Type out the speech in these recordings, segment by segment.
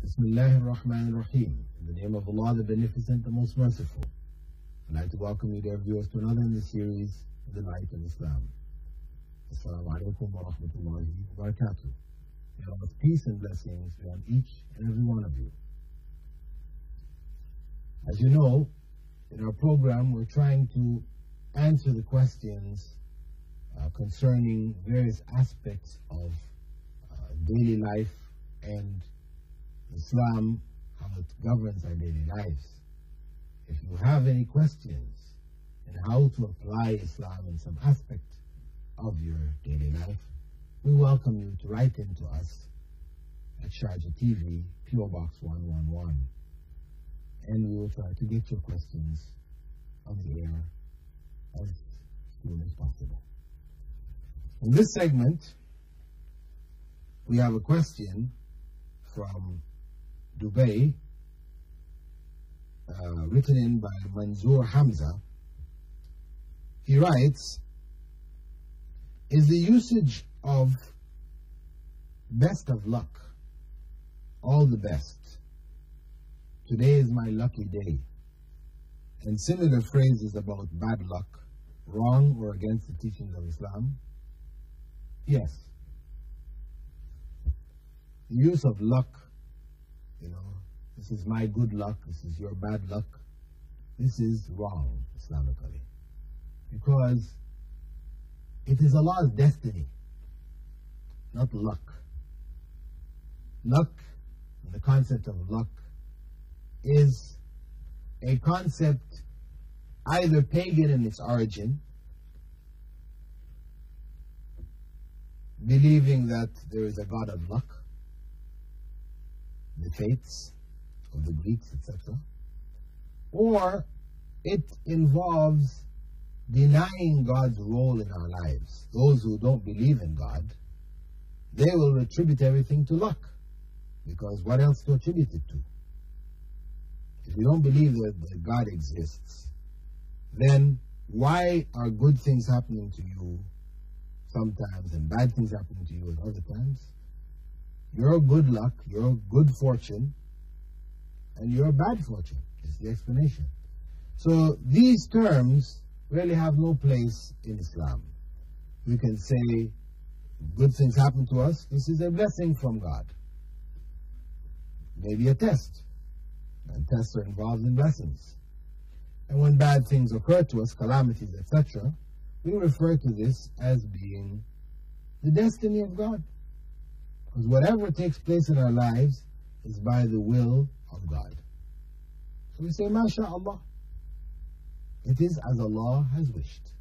Bismillahir Rahmanir Rahim. In the name of Allah, the Beneficent, the Most Merciful. I'd like to welcome you, dear viewers, to another in the series, The Light of Islam. Assalamu alaikum wa rahmatullahi wa barakatuh. May Allah's peace and blessings be on each and every one of you. As you know, in our program, we're trying to answer the questions concerning various aspects of daily life and Islam, how it governs our daily lives. If you have any questions on how to apply Islam in some aspect of your daily life, we welcome you to write in to us at Sharjah TV, PO Box 111, and we will try to get your questions on the air as soon as possible. In this segment, we have a question from Dubai, written in by Manzoor Hamza. He writes, is the usage of best of luck all the best? Today is my lucky day. And similar phrases about bad luck, wrong or against the teachings of Islam? Yes. The use of luck, this is my good luck, this is your bad luck, this is wrong Islamically. Because it is Allah's destiny, not luck. Luck, and the concept of luck, is a concept either pagan in its origin, believing that there is a god of luck, the fates of the Greeks, etc., or it involves denying God's role in our lives. Those who don't believe in God, they will attribute everything to luck, because what else to attribute it to? If you don't believe that God exists, then why are good things happening to you sometimes and bad things happening to you at other times? Your good luck, your good fortune, and your bad fortune is the explanation. So these terms really have no place in Islam. We can say good things happen to us, this is a blessing from God. Maybe a test, and tests are involved in blessings. And when bad things occur to us, calamities, etc., we refer to this as being the destiny of God. Because whatever takes place in our lives is by the will of God. So we say, MashaAllah. It is as Allah has wished.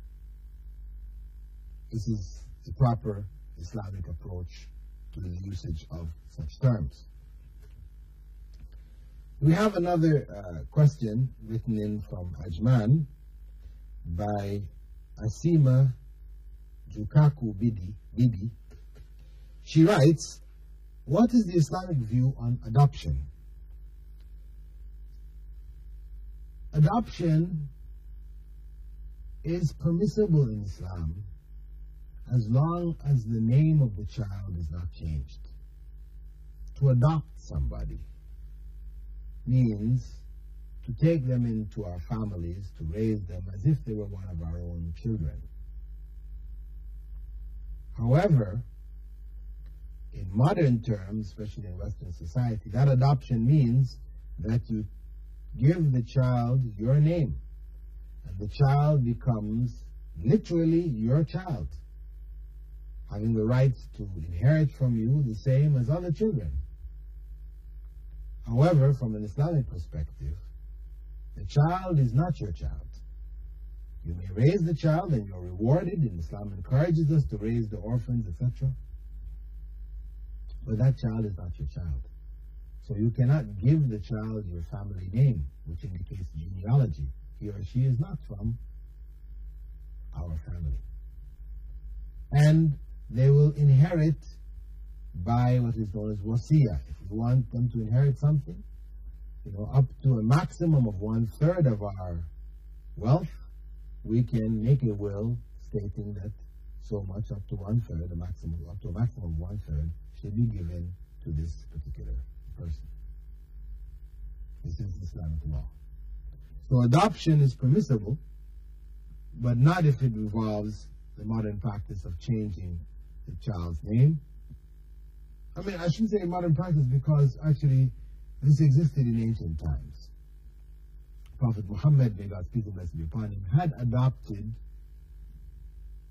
This is the proper Islamic approach to the usage of such terms. We have another question written in from Ajman by Asima Jukaku Bibi. She writes, what is the Islamic view on adoption? Adoption is permissible in Islam as long as the name of the child is not changed. To adopt somebody means to take them into our families, to raise them as if they were one of our own children. However, in modern terms, especially in Western society, that adoption means that you give the child your name, and the child becomes literally your child, having the right to inherit from you the same as other children. However, from an Islamic perspective, the child is not your child. You may raise the child and you're rewarded, and Islam encourages us to raise the orphans, etc. But that child is not your child. So you cannot give the child your family name, which indicates genealogy. He or she is not from our family. And they will inherit by what is known as wasiyah. If we want them to inherit something, up to a maximum of 1/3 of our wealth, we can make a will stating that so much up to 1/3, up to a maximum of 1/3 should be given to this particular person. This is Islamic law. So adoption is permissible, but not if it involves the modern practice of changing the child's name. I mean, I shouldn't say modern practice because actually this existed in ancient times. Prophet Muhammad, may God's peace and blessing be upon him, had adopted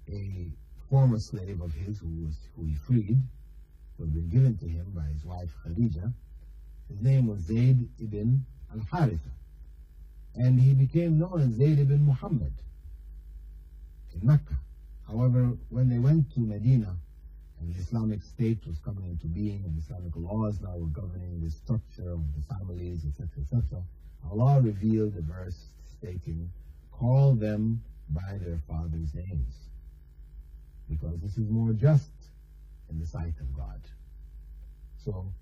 a former slave of his who he freed, who had been given to him by his wife Khadija. His name was Zayd ibn al-Haritha, and he became known as Zayd ibn Muhammad in Mecca. However, when they went to Medina and the Islamic State was coming into being and Islamic laws now were governing the structure of the families, etc., etc., Allah revealed a verse stating, "Call them by their fathers' names, because this is more just in the sight of God." So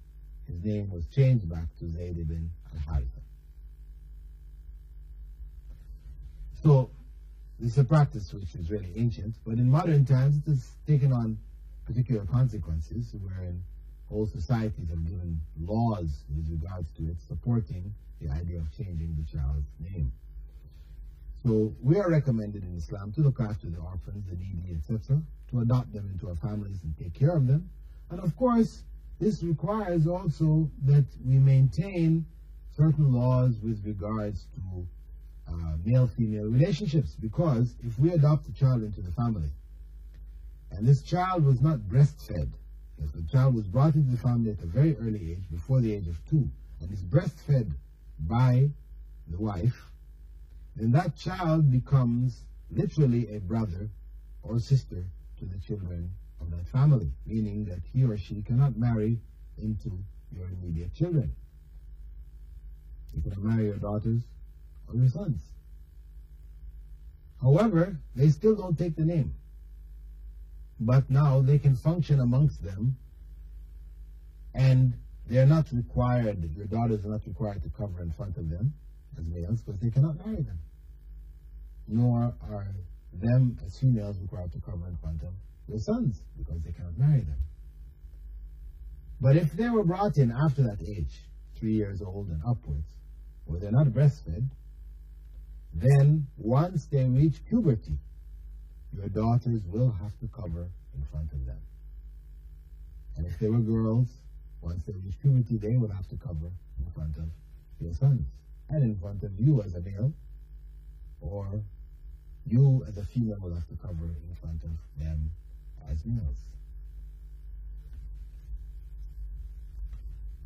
his name was changed back to Zayd ibn al-Haritha. So this is a practice which is really ancient, but in modern times it has taken on particular consequences, wherein whole societies have given laws with regards to it supporting the idea of changing the child's name. So we are recommended in Islam to look after the orphans, the needy, etc., to adopt them into our families and take care of them. And of course, this requires also that we maintain certain laws with regards to male-female relationships, because if we adopt a child into the family and this child was not breastfed, if the child was brought into the family at a very early age, before the age of 2, and is breastfed by the wife, then that child becomes literally a brother or sister to the children of that family, meaning that he or she cannot marry into your immediate children. You cannot marry your daughters or your sons. However, they still don't take the name. But now they can function amongst them, and they're not required, your daughters are not required to cover in front of them as males, because they cannot marry them. Nor are them as females required to cover in front of their sons, because they cannot marry them. But if they were brought in after that age, 3 years old and upwards, where they're not breastfed, then once they reach puberty, your daughters will have to cover in front of them. And if they were girls, once they reach puberty, they will have to cover in front of your sons, and in front of you as a male, or you as a female will have to cover in front of them as males.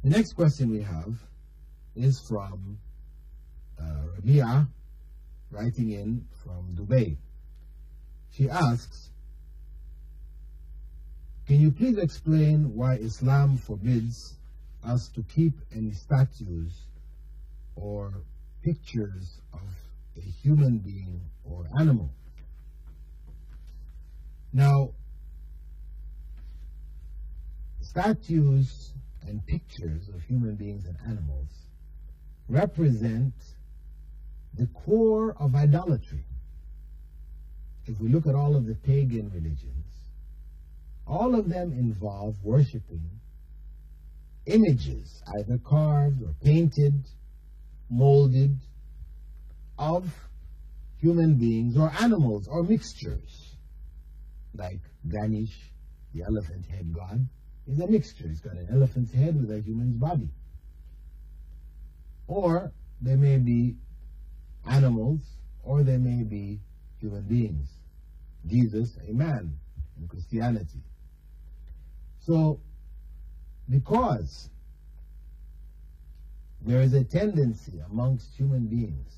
The next question we have is from Rabia, writing in from Dubai. She asks, can you please explain why Islam forbids us to keep any statues or pictures of a human being or animal? Now, statues and pictures of human beings and animals represent the core of idolatry. If we look at all of the pagan religions, all of them involve worshipping images, either carved or painted, molded, of human beings or animals or mixtures. Like Ganesh, the elephant head god, is a mixture. It's got an elephant's head with a human's body. Or they may be animals, or they may be human beings. Jesus, a man in Christianity. So, because there is a tendency amongst human beings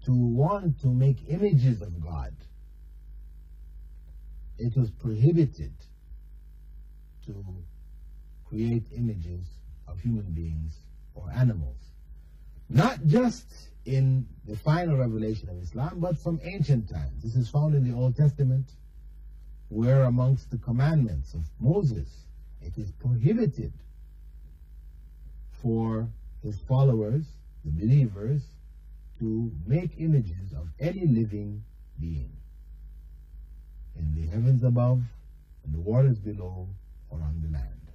to want to make images of God, it was prohibited to create images of human beings or animals. Not just in the final revelation of Islam, but from ancient times. This is found in the Old Testament, where amongst the commandments of Moses, it is prohibited for his followers, the believers, to make images of any living being in the heavens above, in the waters below, or on the land.